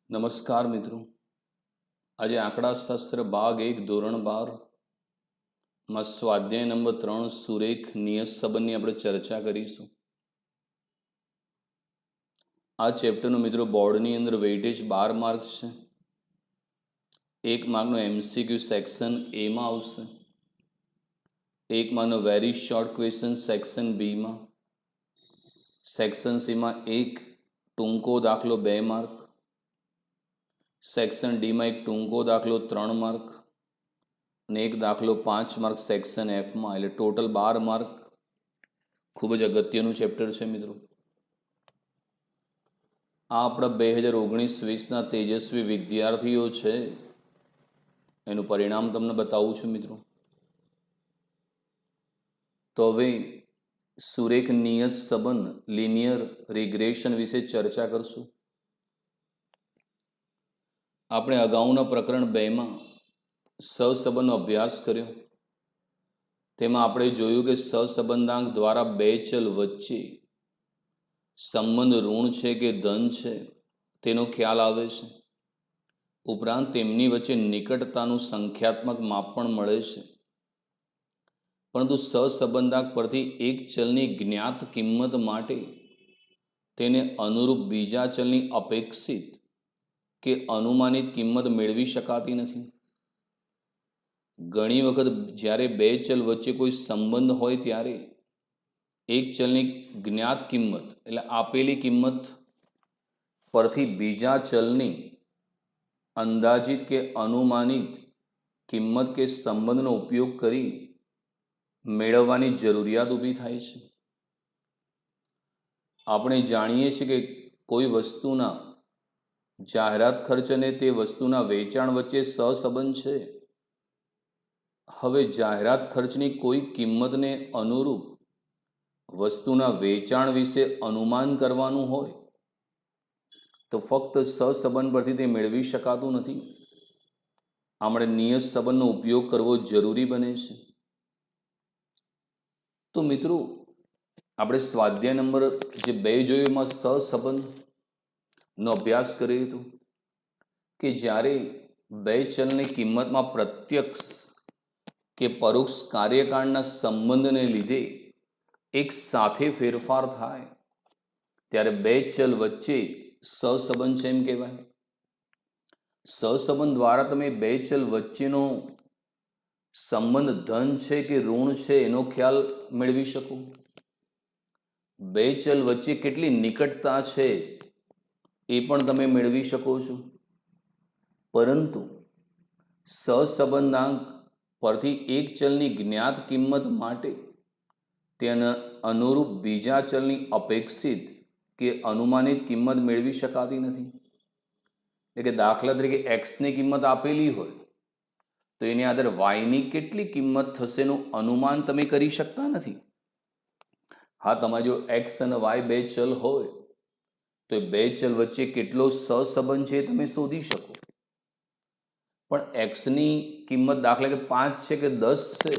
નમસ્કાર મિત્રો, આજે આંકડાશાસ્ત્ર ભાગ 1 ધોરણ 12 માં સ્વાધ્યાય નંબર 3 સુરેખ નિયત સંબંધની આપણે ચર્ચા કરીશું. આ ચેપ્ટરનો મિત્રો બોર્ડની અંદર વેઇટેજ 12 માર્ક છે. 1 માર્કનો MCQ સેક્શન A માં આવશે, 1 માર્કનો very short question section B માં, સેક્શન C માં 1 ટૂંકો દાખલો 2 માર્ક, સેક્શન D માં 1 ટૂંકો દાખલો 3 માર્ક અને 1 દાખલો 5 માર્ક સેક્શન F માં, એટલે ટોટલ 12 માર્ક. ખૂબ જ અગત્યનું ચેપ્ટર છે મિત્રો. આ આપણા 2019-20ના તેજસ્વી વિદ્યાર્થીઓ છે, એનું પરિણામ તમને બતાવું છું મિત્રો. તો હવે સુરેખ નિયત સંબંધ લિનિયર રિગ્રેશન વિશે ચર્ચા કરશું. આપણે અગાઉના પ્રકરણ 2માં સહસંબંધનો અભ્યાસ કર્યો. તેમાં આપણે જોયું કે સહસંબંધાંક દ્વારા બે ચલ વચ્ચે સંબંધ ઋણ છે કે ધન છે તેનો ખ્યાલ આવે છે. ઉપરાંત તેમની વચ્ચે નિકટતાનું સંખ્યાત્મક માપ પણ મળે છે. પરંતુ સહસંબંધાંક પરથી એક ચલની જ્ઞાત કિંમત માટે તેને અનુરૂપ બીજા ચલની અપેક્ષિત કે અનુમાનિત કિંમત મેળવી શકાતી નથી. ઘણી વખત જ્યારે બે ચલ વચ્ચે કોઈ સંબંધ હોય ત્યારે એક ચલની જ્ઞાત કિંમત એટલે આપેલી કિંમત પરથી બીજા ચલની અંદાજિત કે અનુમાનિત કિંમત કે સંબંધનો ઉપયોગ કરી મેળવવાની જરૂરિયાત ઊભી થાય છે. આપણે જાણીએ છીએ કે કોઈ વસ્તુના જાહેરાત ખર્ચ અને તે વસ્તુના વેચાણ વચ્ચે સહસંબંધ છે. હવે જાહેરાત ખર્ચની કોઈ કિંમતને અનુરૂપ વસ્તુના વેચાણ વિશે અનુમાન કરવાનું હોય તો ફક્ત સહસંબંધ પરથી તે મેળવી શકાતું નથી. આપણે નિયત સંબંધનો ઉપયોગ કરવો જરૂરી બને છે. તો મિત્રો, આપણે સ્વાધ્યાય નંબર જે 2 જોયું એમાં સહસંબંધનો અભ્યાસ કર્યો હતો કે જ્યારે બે ચલની કિંમતમાં પ્રત્યક્ષ કે પરોક્ષ કાર્યકાળના સંબંધને લીધે એક સાથે ફેરફાર થાય ત્યારે બે ચલ વચ્ચે સહસંબંધ છે એમ કહેવાય. સહસંબંધ દ્વારા તમે બે ચલ વચ્ચેનો સંબંધ ધન છે કે ઋણ છે એનો ખ્યાલ મેળવી શકો. બે ચલ વચ્ચે કેટલી નિકટતા છે એ પણ તમે મેળવી શકો છો. પરંતુ સહસંબંધાંક પરથી એક ચલની જ્ઞાત કિંમત માટે તેને અનુરૂપ બીજા ચલની અપેક્ષિત કે અનુમાનિત કિંમત મેળવી શકાતી નથી. એટલે કે દાખલા તરીકે એક્સની કિંમત આપેલી હોય તો એની આધારે વાયની કેટલી કિંમત થશે એનું અનુમાન તમે કરી શકતા નથી. હા, તમારે જો એક્સ અને વાય બે ચલ હોય તો એ બે ચલ વચ્ચે કેટલો સહસંબંધ છે તમે શોધી શકો. પણ એક્સની કિંમત દાખલા કે 5 છે કે 10 છે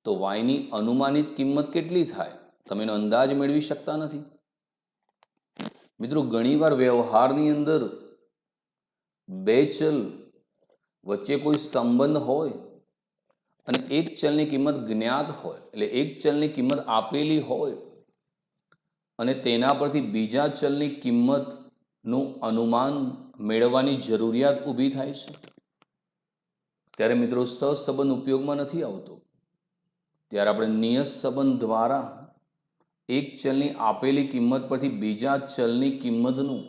તો વાયની અનુમાનિત કિંમત કેટલી થાય તમે એનો અંદાજ મેળવી શકતા નથી. મિત્રો, ઘણીવાર વ્યવહારની અંદર બે ચલ વચ્ચે કોઈ સંબંધ હોય અને એક ચલની કિંમત જ્ઞાત હોય, એટલે એક ચલની કિંમત આપેલી હોય અને તેના પરથી બીજા ચલની કિંમતનું અનુમાન મેળવવાની જરૂરિયાત ઊભી થાય છે. ત્યારે મિત્રો સહસંબંધ ઉપયોગમાં નથી આવતો. ત્યારે આપણે નિયત સંબંધ દ્વારા એક ચલની આપેલી કિંમત પરથી બીજા ચલની કિંમતનું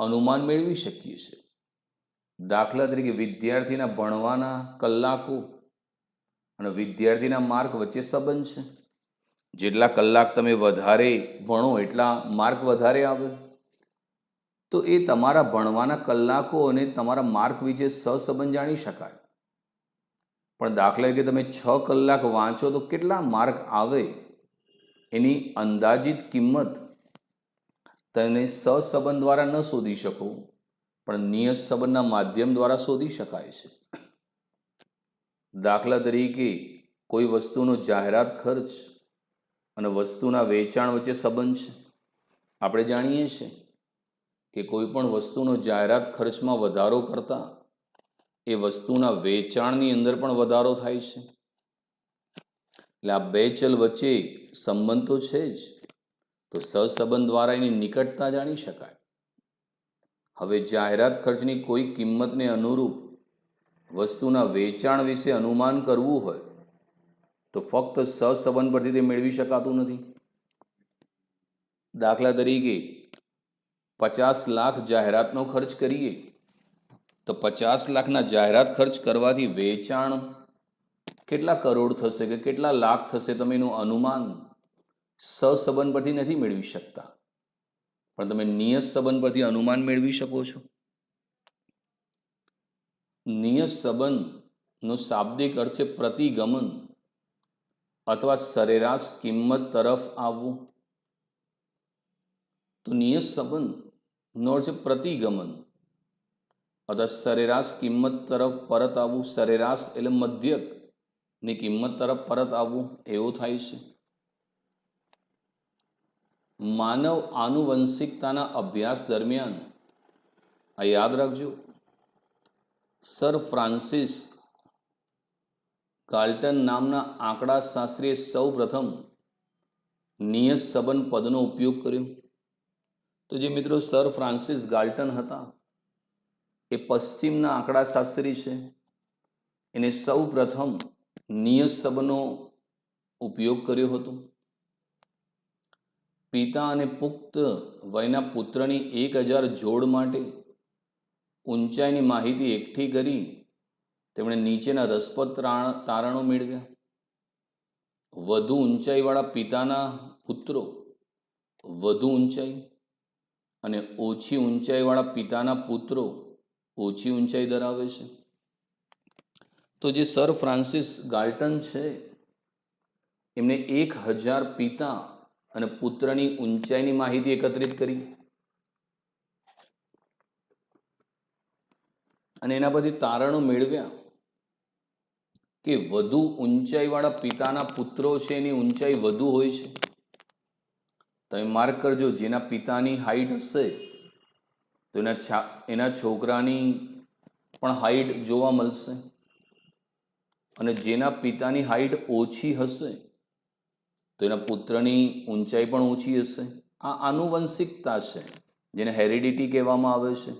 અનુમાન મેળવી શકીએ છીએ. દાખલા તરીકે વિદ્યાર્થીના ભણવાના કલાકો અને વિદ્યાર્થીના માર્ક વચ્ચે સંબંધ છે. જેટલા કલાક તમે વધારે ભણો એટલા માર્ક વધારે આવે. તો એ તમારા ભણવાના કલાકો અને તમારા માર્ક વિશે સહસંબંધ જાણી શકાય. પણ દાખલા તરીકે તમે 6 કલાક વાંચો તો કેટલા માર્ક આવે એની અંદાજિત કિંમત તમે સહસંબંધ દ્વારા ન શોધી શકો, પણ નિયત સંબંધના માધ્યમ દ્વારા શોધી શકાય છે. દાખલા તરીકે કોઈ વસ્તુનો જાહેરાત ખર્ચ અને વસ્તુના વેચાણ વચ્ચે સંબંધ છે. આપણે જાણીએ છીએ કે કોઈ પણ વસ્તુનો જાહેરાત ખર્ચમાં વધારો કરતા એ વસ્તુના વેચાણની અંદર પણ વધારો થાય છે. એટલે આ બે ચલ વચ્ચે સંબંધ તો છે જ, તો સહસંબંધ દ્વારા એની નિકટતા જાણી શકાય. હવે જાહેરાત ખર્ચની કોઈ કિંમતને અનુરૂપ વસ્તુના વેચાણ વિશે અનુમાન કરવું હોય તો ફક્ત સહસંબંધ પરથી તે મેળવી શકાતું નથી. દાખલા તરીકે 50 લાખ જાહેરાતનો ખર્ચ કરીએ તો 50 લાખના જાહેરાત ખર્ચ કરવાથી વેચાણ કેટલા કરોડ થશે કે કેટલા લાખ થશે તમે એનું અનુમાન સહસંબંધ પરથી નથી મેળવી શકતા, પણ તમે નિયત સંબંધ પરથી અનુમાન મેળવી શકો છો. નિયત સંબંધનો શાબ્દિક અર્થ છે પ્રતિગમન અથવા સરેરાશ કિંમત તરફ આવવું. તો નિયત સંબંધનો અર્થ છે પ્રતિગમન અથવા સરેરાશ કિંમત તરફ પરત આવવું. સરેરાશ એટલે મધ્યકની કિંમત તરફ પરત આવવું એવું થાય છે. માનવ આનુવંશિકતાના અભ્યાસ દરમિયાન આ યાદ રાખજો, સર ફ્રાન્સિસ ગાલ્ટન નામના આંકડાશાસ્ત્રીએ સૌ પ્રથમ નિયત સંબંધ પદનો ઉપયોગ કર્યો. તો જે મિત્રો સર ફ્રાન્સિસ ગાલ્ટન હતા એ પશ્ચિમના આંકડાશાસ્ત્રી છે. એને સૌ પ્રથમ નિયત સંબંધનો ઉપયોગ કર્યો હતો. પિતા અને પુખ્ત વયના પુત્રની 1000 જોડ માટે ઊંચાઈની માહિતી એકઠી કરી તેમણે નીચેના રસપ્રદ તારણો મેળવ્યા. વધુ ઊંચાઈવાળા પિતાના પુત્રો વધુ ઊંચાઈ અને ઓછી ઊંચાઈવાળા પિતાના પુત્રો ઓછી ઊંચાઈ ધરાવે છે. તો જે સર ફ્રાન્સિસ ગાલ્ટન છે એમને 1000 પિતા અને પુત્રની ઊંચાઈની માહિતી એકત્રિત કરી અને એના પરથી તારણો મેળવ્યા કે વધુ ઊંચાઈવાળા પિતાના પુત્રો છે એની ઊંચાઈ વધુ હોય છે. તમે માર્ક કરજો, જેના પિતાની હાઈટ હશે તો એના છોકરાની પણ હાઈટ જોવા મળશે, અને જેના પિતાની હાઈટ ઓછી હશે તો એના પુત્રની ઊંચાઈ પણ ઓછી હશે. આ આનુવંશિકતા છે, જેને હેરિડિટી કહેવામાં આવે છે.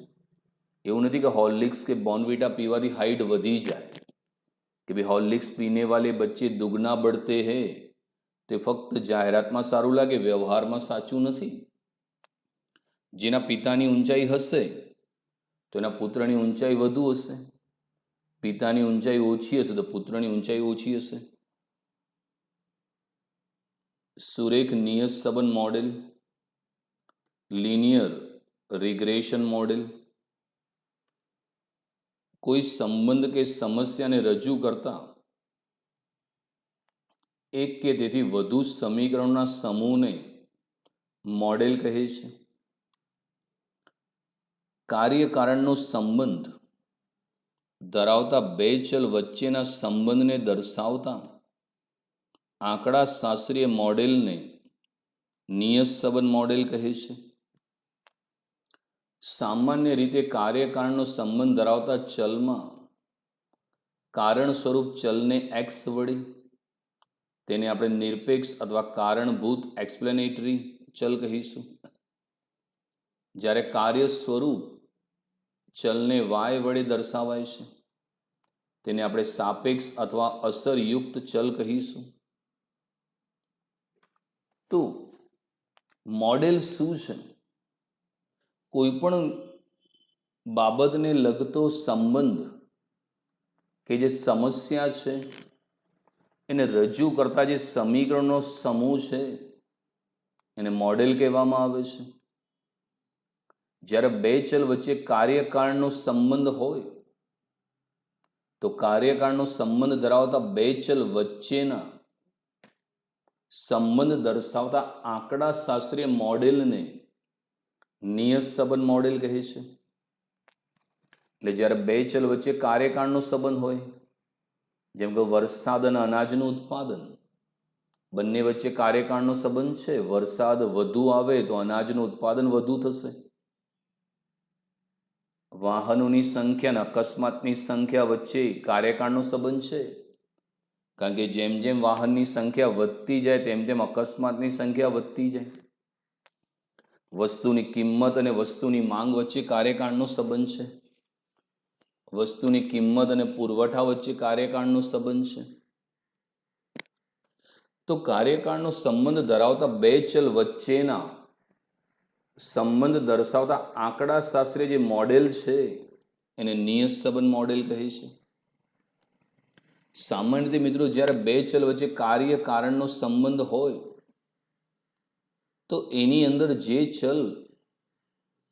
એવું નથી કે હોર્લિક્સ કે બોર્નવિટા પીવાથી હાઈટ વધી જાય, કે ભાઈ હોર્લિક્સ પીને વાલે બચ્ચે દુગના બઢતે હૈ, તે ફક્ત જાહેરાતમાં સારું લાગે, વ્યવહારમાં સાચું નથી. જેના પિતાની ઊંચાઈ હશે તો એના પુત્રની ઊંચાઈ વધુ હશે, પિતાની ઊંચાઈ ઓછી હશે તો પુત્રની ઊંચાઈ ઓછી હશે. સુરેખ નિયત સંબંધ મોડેલ, લિનિયર રિગ્રેશન મોડેલ કોઈ સંબંધ કે સમસ્યાને રજૂ કરતા એક કે તેથી વધુ સમીકરણોના સમૂહને મોડેલ કહે છે. કાર્યકારણનો સંબંધ ધરાવતા બે ચલ વચ્ચેના સંબંધને દર્શાવતા આંકડાશાસ્ત્રીય મોડેલને નિયત સંબંધ મોડેલ કહે છે. સામાન્ય રીતે કાર્યકારણનો સંબંધ ધરાવતા ચલમાં કારણ સ્વરૂપ ચલને એક્સ વડે, તેને આપણે નિરપેક્ષ અથવા કારણભૂત એક્સપ્લેનેટરી ચલ કહીશું. જ્યારે કાર્ય સ્વરૂપ ચલને વાય વડે દર્શાવાય છે તેને આપણે સાપેક્ષ અથવા અસરયુક્ત ચલ કહીશું. તો મોડેલ શું છે? કોઈ પણ બાબતને લગતો સંબંધ કે જે સમસ્યા છે એને રજૂ કરતા જે સમીકરણનો સમૂહ છે એને મોડેલ કહેવામાં આવે છે. જ્યારે બે ચલ વચ્ચે કાર્યકારણનો સંબંધ હોય તો કાર્યકારણનો સંબંધ ધરાવતા બે ચલ વચ્ચેના સંબંધ દર્શાવતા આંકડાશાસ્ત્રીય મોડેલને નિયત સંબંધ મોડેલ કહે છે. એટલે જ્યારે બે ચલ વચ્ચે કાર્યકારણનો સંબંધ હોય, જેમ કે વરસાદ અને અનાજનું ઉત્પાદન, બંને વચ્ચે કાર્યકારણનો સંબંધ છે. વરસાદ વધુ આવે તો અનાજનું ઉત્પાદન વધુ થશે. વાહનોની સંખ્યા અને અકસ્માતની સંખ્યા વચ્ચે કાર્યકાળનો સંબંધ છે, કારણ કે જેમ જેમ વાહનની સંખ્યા વધતી જાય તેમ તેમ અકસ્માતની સંખ્યા વધતી જાય. વસ્તુની કિંમત અને વસ્તુની માંગ વચ્ચે કાર્યકાળનો સંબંધ છે. વસ્તુની કિંમત અને પુરવઠા વચ્ચે કાર્યકાળનો સંબંધ છે. તો કાર્યકાળનો સંબંધ ધરાવતા બે ચલ વચ્ચેના સંબંધ દર્શાવતા આંકડાશાસ્ત્રીય જે મોડેલ છે એને નિયત સંબંધ મોડેલ કહે છે. સામાન્ય રીતે મિત્રો જ્યારે બે ચલ વચ્ચે કાર્ય કારણનો સંબંધ હોય તો એની અંદર જે ચલ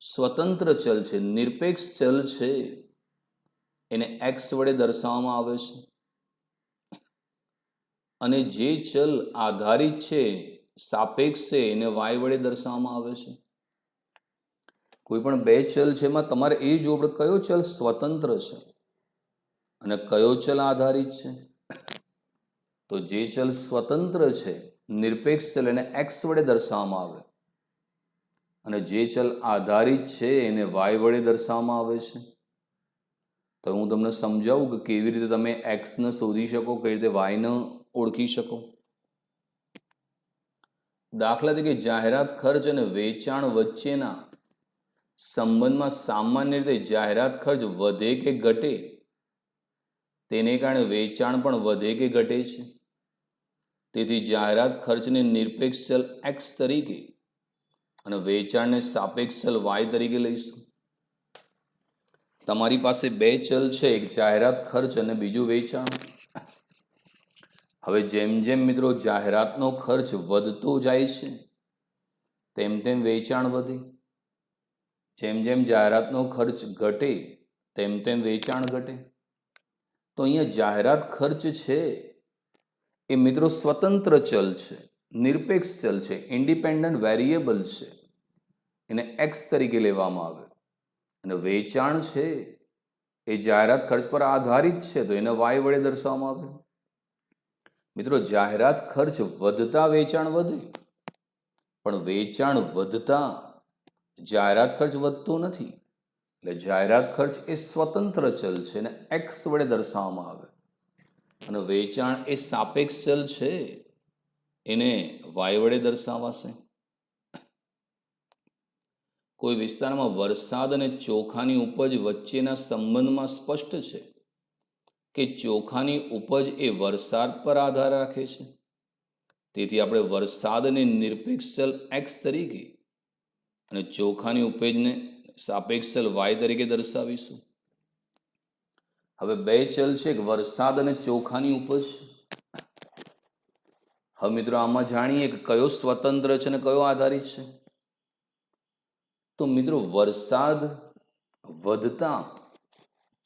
સ્વતંત્ર ચલ છે, નિરપેક્ષ ચલ છે, એને એક્સ વડે દર્શાવવામાં આવે છે, અને જે ચલ આધારિત છે, સાપેક્ષ છે, એને વાય વડે દર્શાવવામાં આવે છે. કોઈ પણ બે ચલ છે એમાં તમારે એ જોવું કયો ચલ સ્વતંત્ર છે અને કયો ચલ આધારિત છે. તો જે ચલ સ્વતંત્ર છે, નિરપેક્ષ ચલ, એને એક્સ વડે દર્શાવવામાં આવે, અને જે ચલ આધારિત છે એને વાય વડે દર્શાવવામાં આવે છે. તો હું તમને સમજાવું કે કેવી રીતે તમે એક્સને શોધી શકો, કઈ રીતે વાયને ઓળખી શકો. દાખલા તરીકે જાહેરાત ખર્ચ અને વેચાણ વચ્ચેના સંબંધમાં સામાન્ય રીતે જાહેરાત ખર્ચ વધે કે ઘટે તેને કારણે વેચાણ પણ વધે કે ઘટે છે. તેથી જાહેરાત ખર્ચને નિરપેક્ષ ચલ એક્સ તરીકે અને વેચાણને સાપેક્ષ ચલ વાય તરીકે લઈશું. તમારી પાસે બે ચલ છે, એક જાહેરાત ખર્ચ અને બીજું વેચાણ. હવે જેમ જેમ મિત્રો જાહેરાતનો ખર્ચ વધતો જાય છે તેમ તેમ વેચાણ વધે, જેમ જેમ જાહેરાતનો ખર્ચ ઘટે તેમ તેમ વેચાણ ઘટે. તો અહીંયા જાહેરાત ખર્ચ છે એ મિત્રો સ્વતંત્ર ચલ છે, નિરપેક્ષ ચલ છે, ઇન્ડિપેન્ડન્ટ વેરિયેબલ છે, એને એક્સ તરીકે લેવામાં આવે. અને વેચાણ છે એ જાહેરાત ખર્ચ પર આધારિત છે, તો એને વાય વડે દર્શાવવામાં આવે. મિત્રો જાહેરાત ખર્ચ વધતા વેચાણ વધે, પણ વેચાણ વધતા જાહેરાત ખર્ચ વધતો નથી. એટલે જાહેરાત ખર્ચ એ સ્વતંત્ર ચલ છે અને એક્સ વડે દર્શાવવામાં આવે, અને વેચાણ એ સાપેક્ષ ચલ છે, એને વાય વડે દર્શાવાશે. કોઈ વિસ્તારમાં વરસાદ અને ચોખાની ઉપજ વચ્ચેના સંબંધમાં સ્પષ્ટ છે કે ચોખાની ઉપજ એ વરસાદ પર આધાર રાખે છે. તેથી આપણે વરસાદને નિરપેક્ષ ચલ એક્સ તરીકે અને ચોખાની ઉપજને સાપેક્ષ ચલ વાય તરીકે દર્શાવીશું. હવે બે ચલ છે, વરસાદ અને ચોખાની ઉપજ. હવે મિત્રો આમાં જાણીએ કે કયો સ્વતંત્ર છે અને કયો આધારિત છે. તો મિત્રો વરસાદ વધતા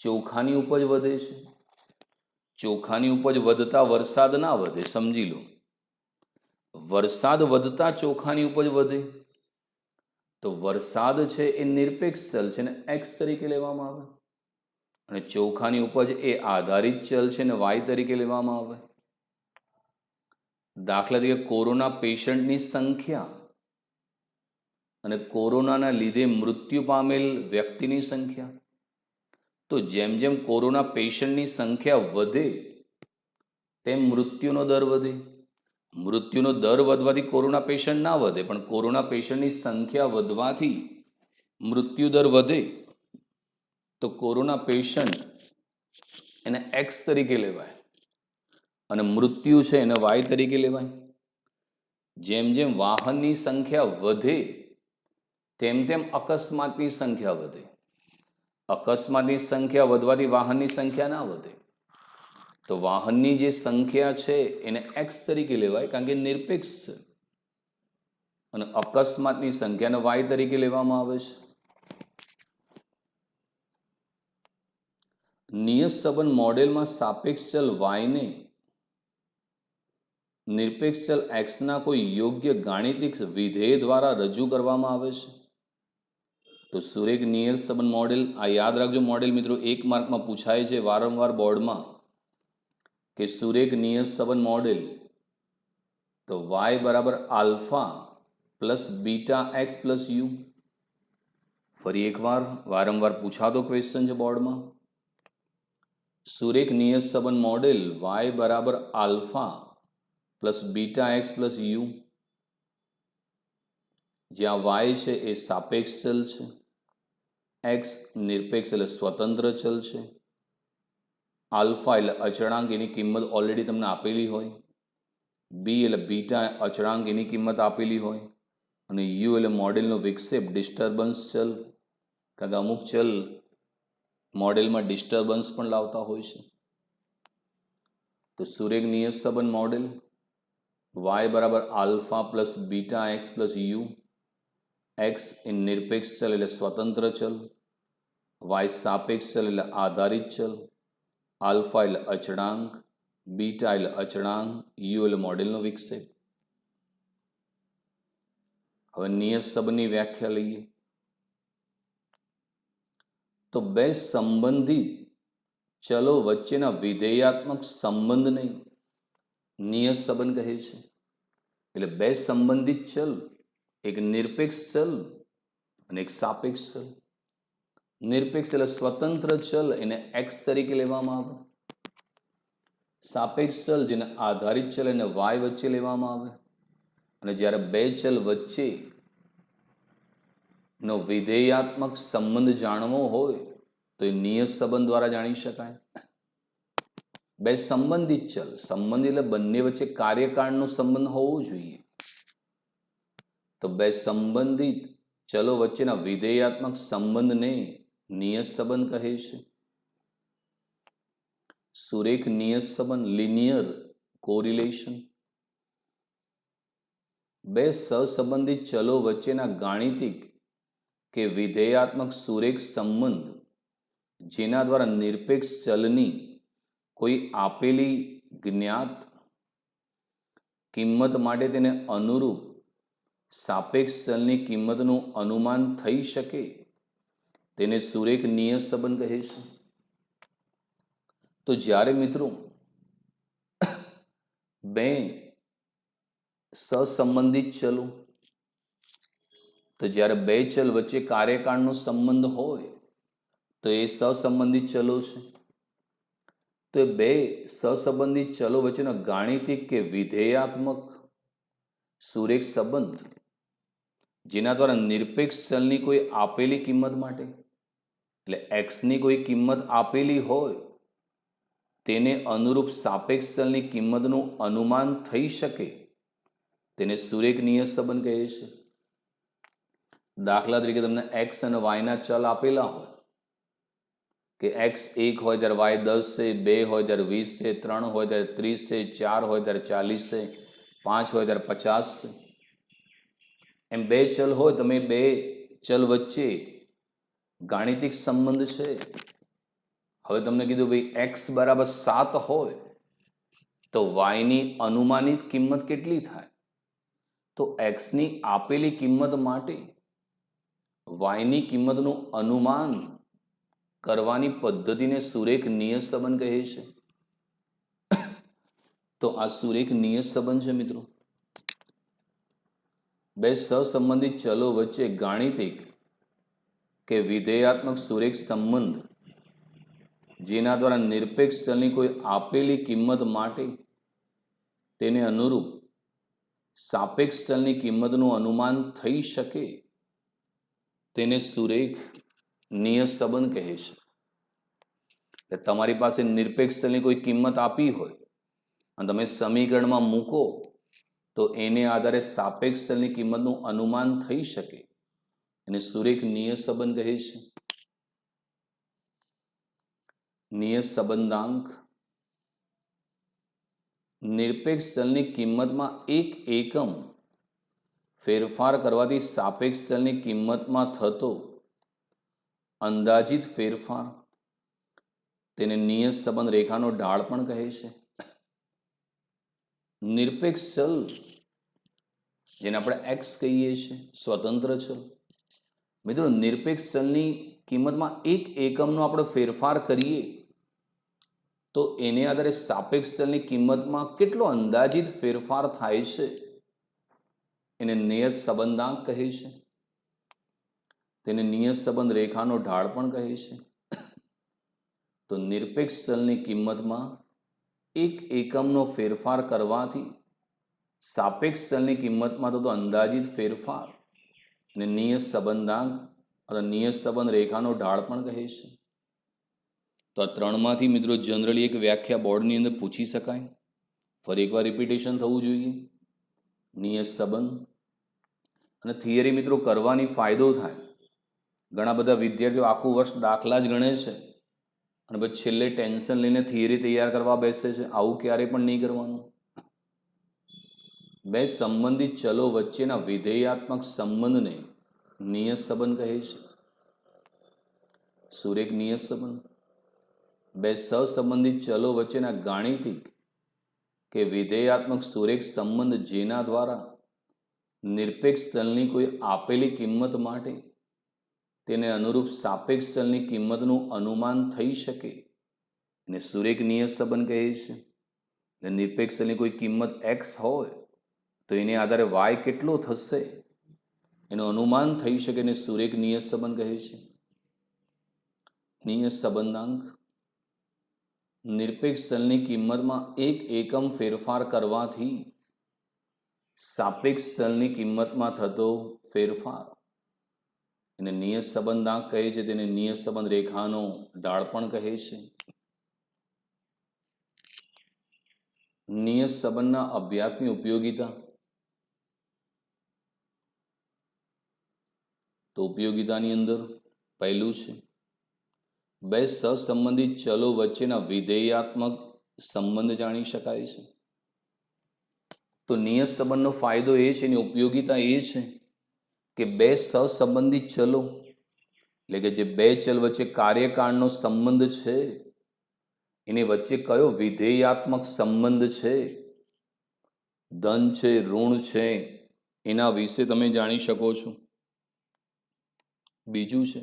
ચોખાની ઉપજ વધે છે, ચોખાની ઉપજ વધતા વરસાદ ના વધે. સમજી લો, વરસાદ વધતા ચોખાની ઉપજ વધે તો વરસાદ છે એ નિરપેક્ષ ચલ છે ને એક્સ તરીકે લેવામાં આવે, અને ચોખાની ઉપજ એ આધારિત ચલ છે ને વાય તરીકે લેવામાં આવે. દાખલા તરીકે કોરોના પેશન્ટની સંખ્યા અને કોરોનાના લીધે મૃત્યુ પામેલ વ્યક્તિની સંખ્યા. તો જેમ જેમ કોરોના પેશન્ટની સંખ્યા વધે તેમ મૃત્યુનો દર વધે. મૃત્યુનો દર વધવાથી કોરોના પેશન્ટ ના વધે, પણ કોરોના પેશન્ટની સંખ્યા વધવાથી મૃત્યુ દર વધે. તો કોરોના પેશન્ટ એને એક્સ તરીકે લેવાય અને મૃત્યુ છે એને વાય તરીકે લેવાય. જેમ જેમ વાહનની સંખ્યા વધે તેમ તેમ અકસ્માતની સંખ્યા વધે. અકસ્માતની સંખ્યા વધવાથી વાહનની સંખ્યા ના વધે. તો વાહનની જે સંખ્યા છે એને એક્સ તરીકે લેવાય, કારણ કે નિરપેક્ષ છે, અને અકસ્માતની સંખ્યાને વાય તરીકે લેવામાં આવે છે. નિયત સંબંધ મોડેલમાં સાપેક્ષ ચલ વાયને નિરપેક્ષ ચલ એક્સના કોઈ યોગ્ય ગાણિતિક વિધેય દ્વારા રજૂ કરવામાં આવે છે. તો સુરેખ નિયત સંબંધ મોડેલ, આ યાદ રાખજો મોડેલ મિત્રો, 1 માર્કમાં પૂછાય છે વારંવાર બોર્ડમાં, કે સુરેખ નિયત સંબંધ મોડેલ. તો વાય બરાબર alpha plus beta x plus you. ફરી એકવાર વારંવાર પૂછાતો ક્વેશ્ચન છે બોર્ડમાં. સુરેખ નિયત સંબંધ મોડેલ y બરાબર alpha plus beta x plus you, જ્યાં y છે એ સાપેક્ષ ચલ છે, x નિરપેક્ષ એટલે સ્વતંત્ર ચલ છે, આલ્ફા એટલે અચળાંક, એની કિંમત ઓલરેડી તમને આપેલી હોય, બી એટલે બીટા અચળાંક, એની કિંમત આપેલી હોય, અને યુ એટલે મોડેલનો વિક્ષેપ ડિસ્ટર્બન્સ ચલ, કારણ કે અમુક ચલ મોડેલમાં ડિસ્ટર્બન્સ પણ લાવતા હોય છે. તો સુરેખ નિયત સંબંધ મોડેલ y બરાબર alpha plus beta x plus u, x એ નિરપેક્ષ ચલ એટલે સ્વતંત્ર ચલ, y સાપેક્ષ ચલ એટલે આધારિત ચલ, આલ્ફા એટલે અચળાંક, બીટા એટલે અચળાંક, યુ એટલે મોડેલનો વિક્ષેપ. હવે નિયત સંબંધની વ્યાખ્યા લઈએ. તો બે સંબંધિત ચલો વચ્ચેના વિધેયાત્મક સંબંધને નિયત સંબંધ કહે છે. એટલે બે સંબંધિત ચલ, એક નિરપેક્ષ ચલ અને એક સાપેક્ષ ચલ. નિરપેક્ષ એટલે સ્વતંત્ર ચલ, એને એક્સ તરીકે લેવામાં આવે. સાપેક્ષ ચલ જેને આધારિત ચલ એને વાય વચ્ચે લેવામાં આવે. અને જ્યારે બે ચલ વચ્ચે નો વિધેયાત્મક સંબંધ જાણવો હોય તો એ નિયત સંબંધ દ્વારા જાણી શકાય. બે સંબંધિત ચલ, સંબંધ એટલે બંને વચ્ચે કાર્યકાળનો સંબંધ હોવો જોઈએ. તો બે સંબંધિત ચલો વચ્ચેના વિધેયાત્મક સંબંધને નિયત સંબંધ કહે છે. સુરેખ નિયત સંબંધ લિનિયર કોરિલેશન. બે સહસંબંધિત ચલો વચ્ચેના ગાણિતિક કે વિધેયાત્મક સુરેખ સંબંધ જેના દ્વારા નિરપેક્ષ ચલની કોઈ આપેલી જ્ઞાત કિંમત માટે તેને અનુરૂપ સાપેક્ષ ચલની કિંમતનું અનુમાન થઈ શકે તેને સુરેખ નિયત સંબંધ કહે છે. તો જ્યારે મિત્રો બે સહસંબંધિત ચલો, તો જ્યારે બે ચલ વચ્ચે કાર્યકાળનો સંબંધ હોય તો એ સહસંબંધિત ચલો છે. તો એ બે સહસંબંધિત ચલો વચ્ચેનો ગાણિતિક કે વિધેયાત્મક સુરેખ સંબંધ જેના દ્વારા નિરપેક્ષ ચલની કોઈ આપેલી કિંમત માટે, એટલે એક્સની કોઈ કિંમત આપેલી હોય તેને અનુરૂપ સાપેક્ષ ચલની કિંમતનું અનુમાન થઈ શકે તેને સુરેખ નિયત સંબંધ કહે છે. દાખલા તરીકે તમને એક્સ અને વાયના ચલ આપેલા હોય કે એક્સ 1 હોય ત્યારે વાય 10 છે, 2 હોય ત્યારે 20 છે, 3 હોય ત્યારે 30 છે, 4 હોય ત્યારે 40 છે, 5 હોય ત્યારે 50 છે. એમ બે ચલ હોય, તમે બે ચલ વચ્ચે ગાણિતિક સંબંધ છે. હવે તમને કીધું ભાઈ એક્સ બરાબર 7 હોય તો વાયની અનુમાનિત કિંમત કેટલી થાય? તો એક્સની આપેલી કિંમત માટે વાયની કિંમતનું અનુમાન કરવાની પદ્ધતિને સુરેખ નિયત સંબંધ કહે છે. તો આ સુરેખ નિયત સંબંધ છે મિત્રો. બે સહસંબંધિત ચલો વચ્ચે ગાણિતિક કે વિધેયાત્મક સુરેખ સંબંધ જેના દ્વારા નિરપેક્ષ ચલની કોઈ આપેલી કિંમત માટે તેને અનુરૂપ સાપેક્ષ ચલની કિંમતનું અનુમાન થઈ શકે તેને સુરેખ નિયત સંબંધ કહે છે. એટલે તમારી પાસે નિરપેક્ષ ચલની કોઈ કિંમત આપી હોય અને તમે સમીકરણમાં મૂકો તો એને આધારે સાપેક્ષ ચલની કિંમતનું અનુમાન થઈ શકે એને સુરેખ નિયત સંબંધ કહે છે. નિયત સંબંધાંક. નિરપેક્ષ ચલની કિંમતમાં એક એકમ ફેરફાર કરવાથી સાપેક્ષ ચલની કિંમતમાં થતો અંદાજિત ફેરફાર તેને નિયત સંબંધ રેખાનો ઢાળ પણ કહે છે. નિરપેક્ષ ચલ જેને આપણે એક્સ કહીએ છીએ, સ્વતંત્ર ચલ. મિત્રો નિરપેક્ષ ચલની કિંમતમાં એક એકમનો આપણે ફેરફાર કરીએ તો એને આધારે સાપેક્ષ ચલની કિંમતમાં કેટલો અંદાજિત ફેરફાર થાય છે એને નિયત સંબંધાંક કહે છે. તેને નિયત સંબંધ રેખાનો ઢાળ પણ કહે છે. તો નિરપેક્ષ ચલની કિંમતમાં એક એકમનો ફેરફાર કરવાથી સાપેક્ષ ચલની કિંમતમાં થતો અંદાજિત ફેરફાર ને નિયત સંબંધાંક અથવા નિયત સંબંધ રેખાનો ઢાળ પણ કહે છે. તો આ ત્રણમાંથી મિત્રો જનરલી એક વ્યાખ્યા બોર્ડની અંદર પૂછી શકાય. ફરી એકવાર રિપીટેશન થવું જોઈએ. નિયત સંબંધ અને થિયરી મિત્રો કરવાની ફાયદો થાય. ઘણા બધા વિદ્યાર્થીઓ આખું વર્ષ દાખલા જ ગણે છે અને પછી છેલ્લે ટેન્શન લઈને થિયરી તૈયાર કરવા બેસે છે. આવું ક્યારેય પણ નહીં કરવાનું. બે સંબંધિત ચલો વચ્ચેના વિધેયાત્મક સંબંધને નિયત સંબંધ કહે છે. સુરેખ નિયત સંબંધ. બે સહસંબંધિત ચલો વચ્ચેના ગાણિતિક કે વિધેયાત્મક સુરેખ સંબંધ જેના દ્વારા નિરપેક્ષ ચલની કોઈ આપેલી કિંમત માટે તેને અનુરૂપ સાપેક્ષ ચલની કિંમતનું અનુમાન થઈ શકે ને સુરેખ નિયત સંબંધ કહે છે. નિરપેક્ષ ચલની કોઈ કિંમત x હોય તો એને આધારે y કેટલો થશે એનું અનુમાન થઈ શકે ને સુરેખ નિયત સંબંધ કહે છે. નિયત સંબંધાંક. નિરપેક્ષ ચલની કિંમતમાં એક એકમ ફેરફાર કરવાથી સાપેક્ષ ચલની કિંમતમાં થતો ફેરફાર એને નિયત સંબંધાંક કહે છે. તેને નિયત સંબંધ રેખાનો ઢાળ પણ કહે છે. નિયત સંબંધના અભ્યાસની ઉપયોગિતા. તો ઉપયોગિતાની અંદર પહેલું છે બે સહસંબંધિત ચલો વચ્ચેના વિધેયાત્મક સંબંધ જાણી શકાય છે. તો નિયત સંબંધનો ફાયદો એ છે, એની ઉપયોગિતા એ છે કે બે સહસંબંધિત ચલો એટલે કે જે બે ચલ વચ્ચે કાર્યકાળનો સંબંધ છે એની વચ્ચે કયો વિધેયાત્મક સંબંધ છે, ધન છે, ઋણ છે, એના વિશે તમે જાણી શકો છો. બીજું છે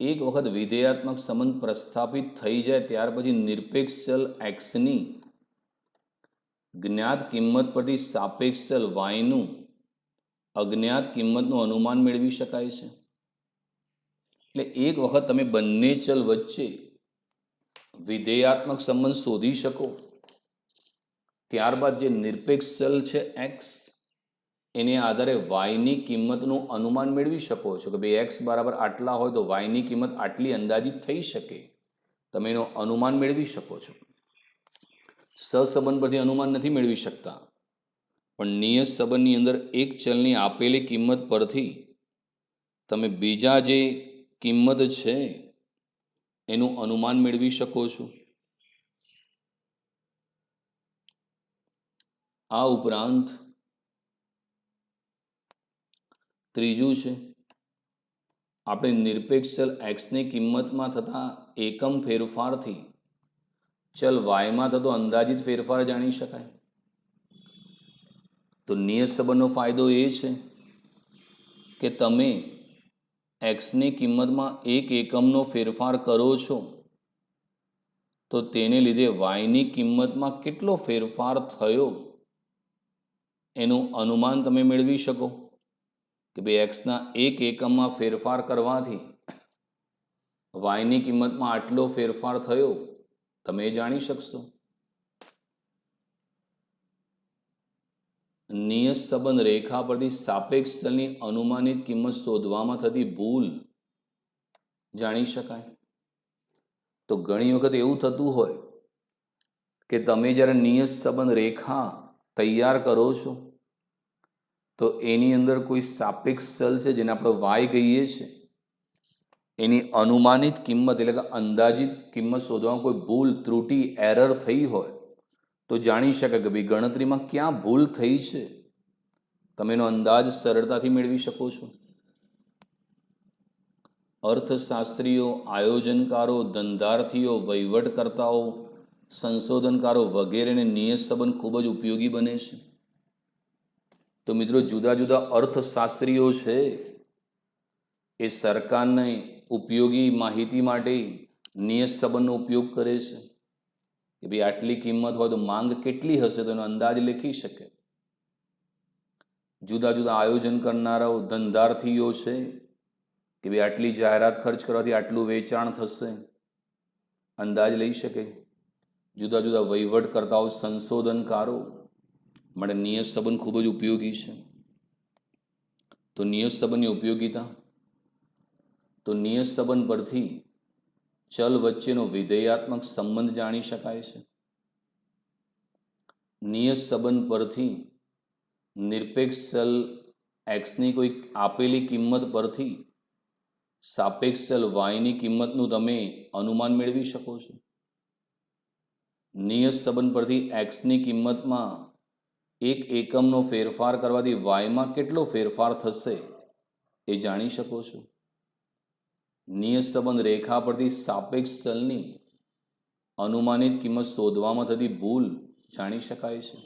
એક વખત વિધેયાત્મક સંબંધ પ્રસ્થાપિત થઈ જાય ત્યાર પછી નિરપેક્ષ ચલ એક્સની જ્ઞાત કિંમત પરથી સાપેક્ષ ચલ વાયનું અજ્ઞાત કિંમતનું અનુમાન મેળવી શકાય છે. એટલે એક વખત તમે બંને ચલ વચ્ચે વિધેયાત્મક સંબંધ શોધી શકો ત્યારબાદ જે નિરપેક્ષ ચલ છે એક્સ એને આધારે વાયની કિંમતનું અનુમાન મેળવી શકો છો કે ભાઈ એક્સ બરાબર આટલા હોય તો વાયની કિંમત આટલી અંદાજિત થઈ શકે. તમે એનું અનુમાન મેળવી શકો છો. સહસંબંધ પરથી અનુમાન નથી મેળવી શકતા, પણ નિયત સંબંધની અંદર એક ચલની આપેલી કિંમત પરથી તમે બીજા જે કિંમત છે એનું અનુમાન મેળવી શકો છો. આ ઉપરાંત ત્રીજું છે આપણે નિરપેક્ષ ચલ એક્સની કિંમતમાં થતા એકમ ફેરફારથી ચલ વાયમાં થતો અંદાજિત ફેરફાર જાણી શકાય. તો નિયત સંબંધનો ફાયદો એ છે કે તમે એક્સની કિંમતમાં એક એકમનો ફેરફાર કરો છો તો તેને લીધે વાયની કિંમતમાં કેટલો ફેરફાર થયો એનું અનુમાન તમે મેળવી શકો કે ભાઈ એક્સના એક એકમમાં ફેરફાર કરવાથી વાયની કિંમતમાં આટલો ફેરફાર થયો તમે જાણી શકશો. નિયત સંબંધ રેખા પરથી સાપેક્ષ ચલની અનુમાનિત કિંમત શોધવામાં થતી ભૂલ જાણી શકાય. તો ઘણી વખત એવું થતું હોય કે તમે જ્યારે નિયત સંબંધ રેખા તૈયાર કરો છો તો એની અંદર કોઈ સાપેક્ષ ચલ છે જેને આપણે વાય કહીએ છીએ એની અનુમાનિત કિંમત એટલે કે અંદાજિત કિંમત શોધવામાં કોઈ ભૂલ, ત્રુટિ, એરર થઈ હોય તો જાણી શકાય કે ભાઈ ગણતરીમાં ક્યાં ભૂલ થઈ છે. તમે એનો અંદાજ સરળતાથી મેળવી શકો છો. અર્થશાસ્ત્રીઓ, આયોજનકારો, ધંધાર્થીઓ, વહીવટકર્તાઓ, સંશોધનકારો વગેરેને નિયત સંબંધ ખૂબ જ ઉપયોગી બને છે. તો મિત્રો જુદા જુદા અર્થશાસ્ત્રીઓ છે એ સરકારને ઉપયોગી માહિતી માટે નિયત સંબંધનો ઉપયોગ કરે છે કે ભાઈ આટલી કિંમત હોય તો માંગ કેટલી હશે તો એનો અંદાજ લખી શકે. જુદા જુદા આયોજન કરનારાઓ ધંધાર્થીઓ છે કે ભાઈ આટલી જાહેરાત ખર્ચ કરવાથી આટલું વેચાણ થશે, અંદાજ લઈ શકે. જુદા જુદા વહીવટકર્તાઓ, સંશોધનકારો માટે નિયત સંબંધ ખૂબ જ ઉપયોગી છે. તો નિયત સંબંધની ઉપયોગિતા, તો નિયત સંબંધ પરથી ચલ વચ્ચેનો વિધેયાત્મક સંબંધ જાણી શકાય છે. નિયત સંબંધ પરથી નિરપેક્ષ ચલ એક્સની કોઈ આપેલી કિંમત પરથી સાપેક્ષ ચલ વાયની કિંમતનું તમે અનુમાન મેળવી શકો છો. નિયત સંબંધ પરથી એક્સની કિંમતમાં એક એકમનો ફેરફાર કરવાથી વાયમાં કેટલો ફેરફાર થશે એ જાણી શકો છો. નિયત સંબંધ રેખા પરથી સાપેક્ષ ચલની અનુમાનિત કિંમત શોધવામાં થતી ભૂલ જાણી શકાય છે.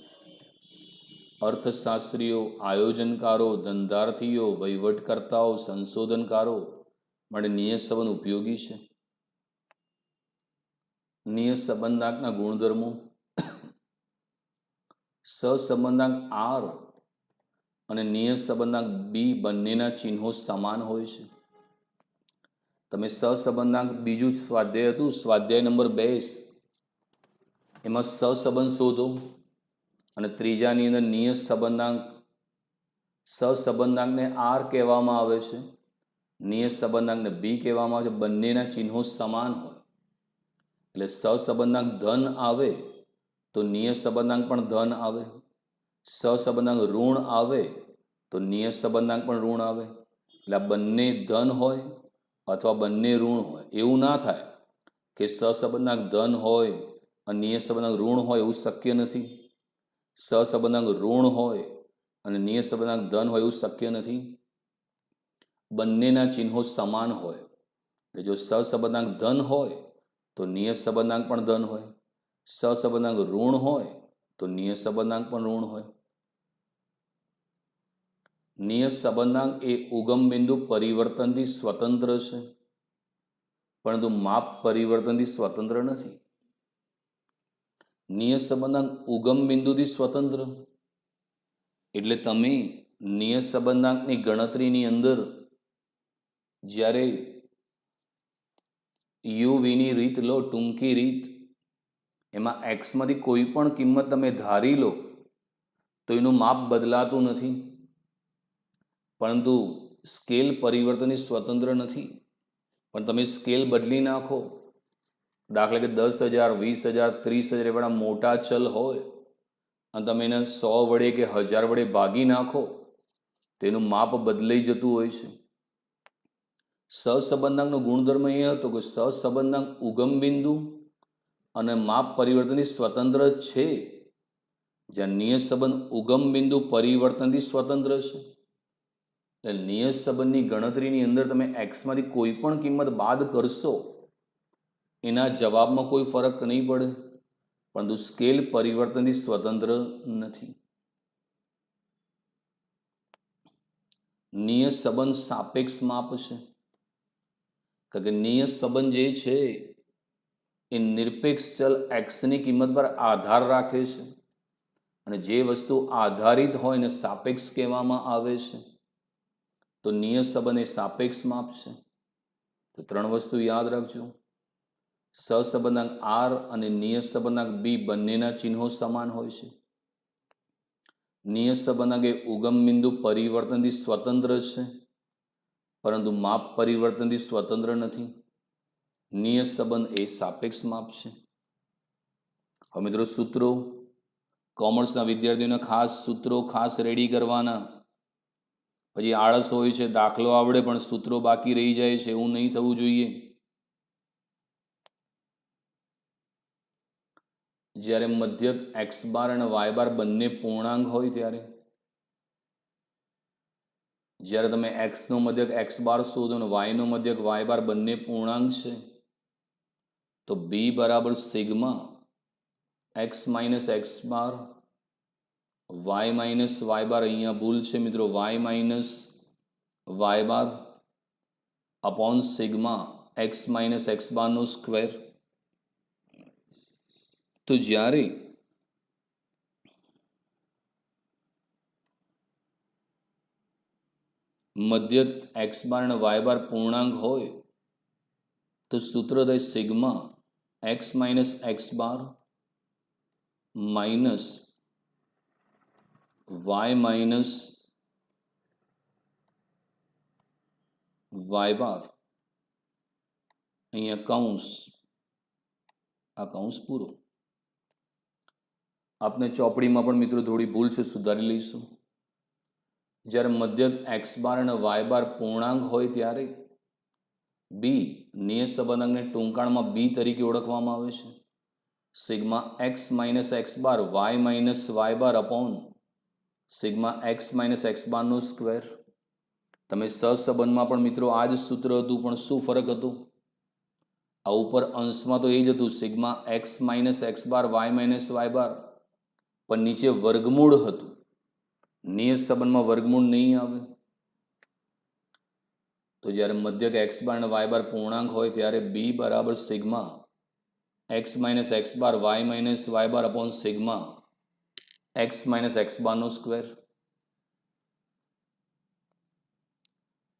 અર્થશાસ્ત્રીઓ, આયોજનકારો, ધંધાર્થીઓ, વહીવટકર્તાઓ, સંશોધનકારો માટે નિયત સંબંધ ઉપયોગી છે. નિયત સંબંધાંકના ગુણધર્મો, સહસંબંધાંક આર અને નિયત સંબંધાંક બી બંનેના ચિહ્નો સમાન હોય છે. તમે સહસંબંધાંક બીજું સ્વાધ્યાય હતું, સ્વાધ્યાય નંબર 2, એમાં સહસંબંધ શોધો અને ત્રીજાની અંદર નિયત સંબંધાંક. સહસંબંધાંકને આર કહેવામાં આવે છે, નિયત સંબંધાંકને બી કહેવામાં આવે છે. બંનેના ચિહ્નો સમાન હોય એટલે સહસંબંધાંક ધન આવે તો નિયત સંબંધાંક પણ ધન આવે. સહસંબંધાંક ઋણ આવે તો નિયત સંબંધાંક પણ ઋણ આવે. એટલે આ બંને ધન હોય અથવા બંને ઋણ હોય. એવું ના થાય કે સહસંબંધાંક ધન હોય અને નિયત સંબંધાંક ઋણ હોય, એવું શક્ય નથી. સહસંબંધાંક ઋણ હોય અને નિયત સંબંધાંક ધન હોય એવું શક્ય નથી. બંનેના ચિહ્નો સમાન હોય એટલે જો સહસંબંધાંક ધન હોય તો નિયત સંબંધાંક પણ ધન હોય. સહસંબંધાંક ઋણ હોય તો નિયત સંબંધાંક પણ ઋણ હોય. નિયત સંબંધાંક એ ઉગમ બિંદુ પરિવર્તનથી સ્વતંત્ર છે, પરંતુ માપ પરિવર્તનથી સ્વતંત્ર નથી. નિયત સંબંધાંક ઉગમ બિંદુથી સ્વતંત્ર એટલે તમે નિયત સંબંધાંકની ગણતરીની અંદર જ્યારે યુવીની રીત લો, ટૂંકી રીત, એમાં એક્સમાંથી કોઈ પણ કિંમત તમે ધારી લો તો એનું માપ બદલાતું નથી, પરંતુ સ્કેલ પરિવર્તનથી સ્વતંત્ર નથી. પણ તમે સ્કેલ બદલી નાખો, દાખલા કે 10,000, 20,000, 30,000 એવા મોટા ચલ હોય અને તમે એને 100 વડે કે 1000 વડે ભાગી નાખો તો એનું માપ બદલાઈ જતું હોય છે. સહસંબંધાંકનો ગુણધર્મ એ હતો કે સહસંબંધાંક ઉગમ બિંદુ અને માપ પરિવર્તનથી સ્વતંત્ર છે, જ્યાં નિયત સંબંધ ઉગમ બિંદુ પરિવર્તનથી સ્વતંત્ર છે. એટલે નિયત સંબંધની ગણતરીની અંદર તમે એક્સમાંથી કોઈ પણ કિંમત બાદ કરશો એના જવાબમાં કોઈ ફરક નહીં પડે, પરંતુ સ્કેલ પરિવર્તનથી સ્વતંત્ર નથી. નિયત સંબંધ સાપેક્ષ માપ છે, કારણ કે નિયત સંબંધ જે છે એ નિરપેક્ષ ચલ એક્સની કિંમત પર આધાર રાખે છે અને જે વસ્તુ આધારિત હોય એને સાપેક્ષ કહેવામાં આવે છે. તો નિયત સંબંધ એ સાપેક્ષ માપ છે. તો 3 વસ્તુ યાદ રાખજો. સહસંબંધાંક આર અને નિયત સંબંધાંક બી બંનેના ચિહ્નો સમાન હોય છે. નિયત સંબંધાંક એ ઉગમ બિંદુ પરિવર્તનથી સ્વતંત્ર છે, પરંતુ માપ પરિવર્તનથી સ્વતંત્ર નથી. નિયત સંબંધ એ સાપેક્ષ માપ છે. હવે મિત્રો સૂત્રો, કોમર્સના વિદ્યાર્થીઓને ખાસ સૂત્રો ખાસ રેડી કરવાના. પછી આળસ હોય છે, દાખલો આવડે પણ સૂત્રો બાકી રહી જાય છે, એવું નહીં થવું જોઈએ. જ્યારે મધ્યક એક્સ બાર અને વાય બાર બંને પૂર્ણાંક હોય ત્યારે, જ્યારે તમે એક્સનો મધ્યક એક્સ બાર શોધો અને વાયનો મધ્યક વાય બાર બંને પૂર્ણાંક છે, તો બી બરાબર sigma x minus x bar y minus y bar, અહીંયા ભૂલ છે મિત્રો, y minus y bar upon sigma x minus x બારનો સ્ક્વેર. તો જ્યારે મધ્યક એક્સ બાર અને વાય બાર પૂર્ણાંક હોય તો સૂત્ર થાય sigma x minus x bar minus Y minus y bar, અહીંયા કૌંસ, આ કૌંસ પૂરો. આપને ચોપડીમાં પણ મિત્રો થોડી ભૂલ છે, સુધારી લઈશું. જ્યારે મધ્યક એક્સ બાર અને વાય બાર પૂર્ણાંક હોય ત્યારે બી નિયત સંબંધકને ટૂંકાણમાં બી તરીકે ઓળખવામાં આવે છે. Sigma x minus x bar y minus y bar upon sigma x minus x બારનો સ્ક્વેર. તમે સહસંબંધમાં પણ મિત્રો આ જ સૂત્ર હતું, પણ શું ફરક હતો? આ ઉપર અંશમાં તો એ જ હતું sigma x minus x bar y minus y બાર, પણ નીચે વર્ગમૂળ હતું. નિયત સંબંધમાં વર્ગમૂળ નહીં આવે. તો જ્યારે મધ્યક એક્સ બાર અને વાય બાર પૂર્ણાંક હોય ત્યારે બી બરાબર sigma x minus x bar y minus y bar upon sigma x minus x બારનો સ્ક્વેર.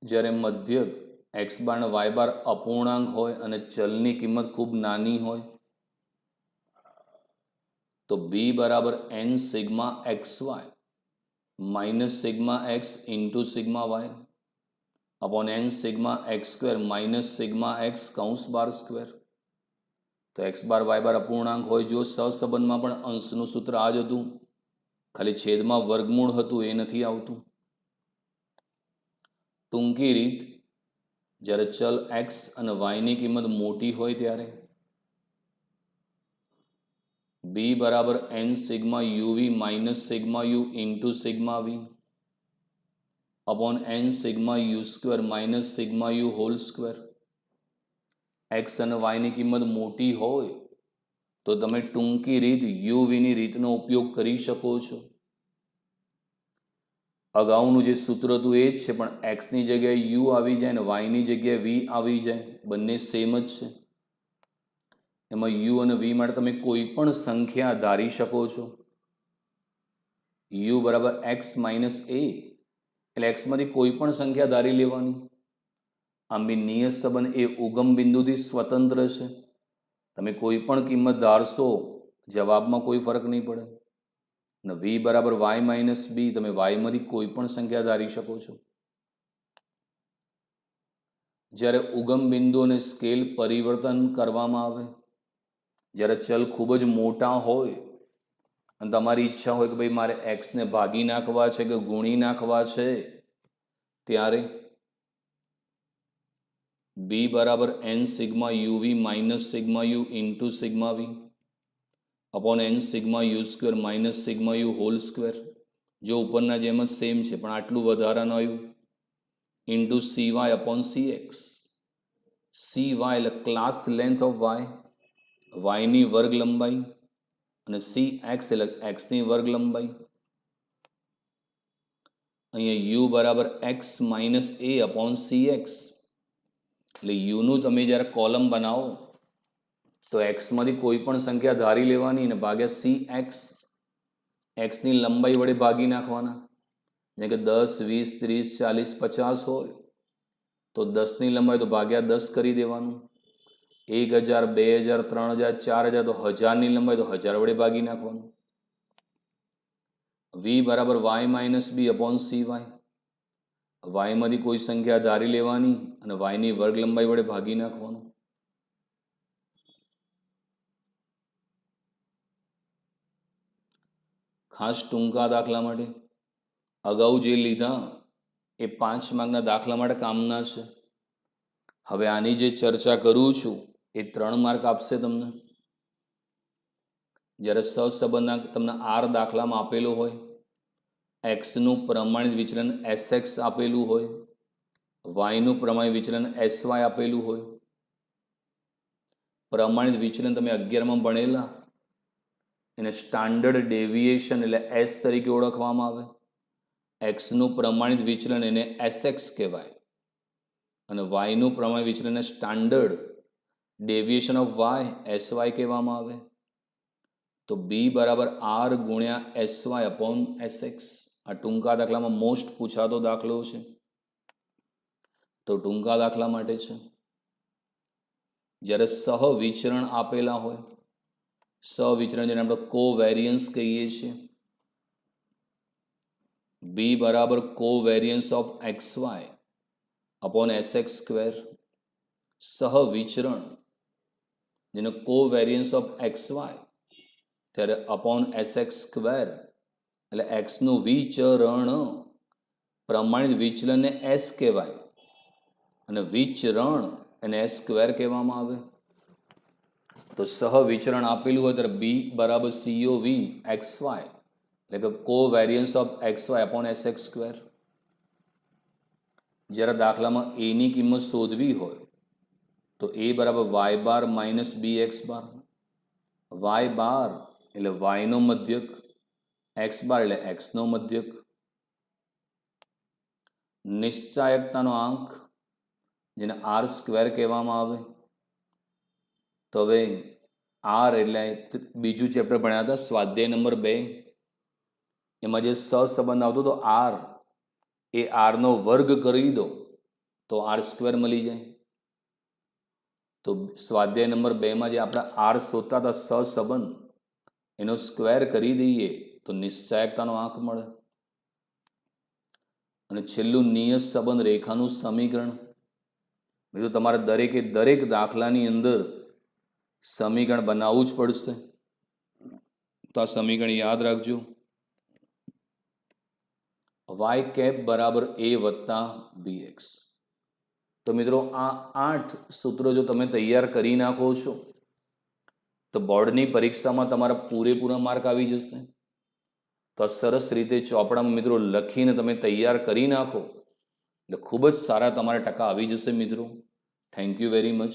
જ્યારે મધ્યક એક્સ બાર અને વાય બાર અપૂર્ણાંક હોય અને ચલની કિંમત ખૂબ નાની હોય તો બી બરાબર n sigma x y minus sigma x into sigma y upon n sigma x square minus sigma x कौंस बार स्क्वेर. तो एक्स बार वाय बार अपूर्णांक हो जो सहसंबंध में पण अंशनु सूत्र आ ज हतुं, खाली छेद में वर्गमूळ हतुं ए नथी आवतुं. टूंकी रीत ज्यारे चल एक्स अने वाय नी किंमत मोटी होय त्यारे बी बराबर n sigma u v minus sigma u into sigma v upon n sigma u square minus sigma u whole square. X અને વાય ની કિંમત મોટી હોય તો તમે ટૂંકી રીત યુ વી ની રીતનો ઉપયોગ કરી શકો છો. અગાઉનું જે સૂત્ર હતું એ જ છે, પણ એક્સ ની જગ્યાએ યુ આવી જાય અને વાય ની જગ્યાએ વી આવી જાય, બંને સેમ જ છે. એમાં યુ અને વી માટે તમે કોઈ પણ સંખ્યા ધારી શકો છો. યુ બરાબર એક્સ માઇનસ એ એટલે એક્સમાંથી કોઈ પણ સંખ્યા ધારી લેવાની. આમ બી નિયત સંબંધ એ ઉગમ બિંદુથી સ્વતંત્ર છે. તમે કોઈ પણ કિંમત ધારશો જવાબમાં કોઈ ફરક નહીં પડે. અને વી બરાબર વાય માઇનસ બી, તમે વાયમાંથી કોઈ પણ સંખ્યા ધારી શકો છો. જ્યારે ઉગમ બિંદુ અને સ્કેલ પરિવર્તન કરવામાં આવે, જ્યારે ચલ ખૂબ જ મોટા હોય અને તમારી ઈચ્છા હોય કે ભાઈ મારે એક્સને ભાગી નાખવા છે કે ગુણી નાખવા છે, ત્યારે બી બરાબર n sigma u v minus sigma u into sigma v upon n sigma u square minus sigma u whole square. जो उपरना जेम ज सेम है पण आटलू वधारानुं आव्युं into c y upon c x. C y એટલે ક્લાસ લેન્થ ઓફ વાય, વાયની વર્ગ લંબાઈ, અને સી એક્સ એટલે એક્સની વર્ગ લંબાઈ. અહીંયા યુ બરાબર એક્સ માઇનસ એ अपॉन सी एक्स. એટલે યુનું તમે જ્યારે કોલમ બનાવો તો એક્સમાંથી કોઈ પણ સંખ્યા ધારી લેવાની અને ભાગ્યા સી એક્સ, એક્સની લંબાઈ વડે ભાગી નાખવાના. જેમ કે 10, 20, 30, 40, 50 હોય તો 10ની લંબાઈ તો ભાગ્યા 10 કરી દેવાનું. 1000, 2000, 3000, 4000 તો 1000ની લંબાઈ તો 1000 વડે ભાગી નાખવાનું. વી બરાબર y minus b upon c y. વાયમાંથી કોઈ સંખ્યા ધારી લેવાની અને વાયની વર્ગ લંબાઈ વડે ભાગી નાખવાનું. ખાસ ટૂંકા દાખલા માટે અગાઉ જે લીધા એ 5 માર્કના દાખલા માટે કામના છે. હવે આની જે ચર્ચા કરું છું એ 3 માર્ક આપશે તમને. જ્યારે સહસંબંધના તમને આર દાખલામાં આપેલો હોય, એક્સનું પ્રમાણિત વિચલન એસ એક્સ આપેલું હોય, વાયનું પ્રમાણિત વિચલન એસ વાય આપેલું હોય. પ્રમાણિત વિચલન તમે 11માં ભણેલા, એને સ્ટાન્ડર્ડ ડેવિએશન એટલે એસ તરીકે ઓળખવામાં આવે. એક્સનું પ્રમાણિત વિચલન એને એસ એક્સ કહેવાય અને વાયનું પ્રમાણિત વિચલન standard deviation of y s y કહેવામાં આવે. તો બી બરાબર આર ગુણ્યા s y upon s x. આ ટૂંકા દાખલામાં મોસ્ટ પૂછાતો દાખલો છે. તો ટૂંકા દાખલા માટે છે. જ્યારે સહવિચરણ આપેલા હોય, સહવિચરણ જેને આપણે કોવેરિયન્સ કહીએ છીએ, બી બરાબર covariance of x y upon s x square, સહવિચરણ જેને કોવેરિયન્સ ઓફ એક્સ વાય ત્યારે અપોન એસ એક્સ સ્ક્વેર, એટલે એક્સનું વિચરણ, પ્રમાણિત વિચલનને એસ કહેવાય અને વિચરણ એને એસ સ્ક્વેર કહેવામાં આવે. તો સહવિચરણ આપેલું હોય ત્યારે બી બરાબર COV એક્સ વાય એટલે કે covariance of x y upon s x square. જ્યારે દાખલામાં એની કિંમત શોધવી હોય તો એ બરાબર y bar minus b x bar. Y bar એટલે વાયનો મધ્યક, એક્સ બાર એટલે એક્સનો મધ્યક. નિશ્ચાયકતાનો આંક જેને આર સ્ક્વેર કહેવામાં આવે. તો હવે આર એટલે બીજું ચેપ્ટર ભણ્યા હતા સ્વાધ્યાય નંબર 2, એમાં જે સહસંબંધ આવતો હતો આર, એ આરનો વર્ગ કરી દો તો આર સ્ક્વેર મળી જાય. તો સ્વાધ્યાય નંબર 2માં જે આપણે આર શોધતા હતા સહસંબંધ, એનો સ્ક્વેર કરી દઈએ તો નિશ્ચાયકતાનો આંક મળે. અને છેલ્લું નિયત સંબંધ રેખાનું સમીકરણ. બીજું તમારે દરેક દાખલાની અંદર સમીકરણ બનાવવું જ પડશે. તો આ સમીકરણ યાદ રાખજો. વાય કેપ બરાબર a વત્તા bx. તો મિત્રો આ 8 સૂત્રો જો તમે તૈયાર કરી નાખો છો તો બોર્ડની પરીક્ષામાં તમારા પૂરેપૂરા માર્ક આવી જશે. તો સરસ રીતે ચોપડામાં મિત્રો લખીને તમે તૈયાર કરી નાખો એટલે ખૂબ જ સારા તમારા ટકા આવી જશે મિત્રો. Thank you very much.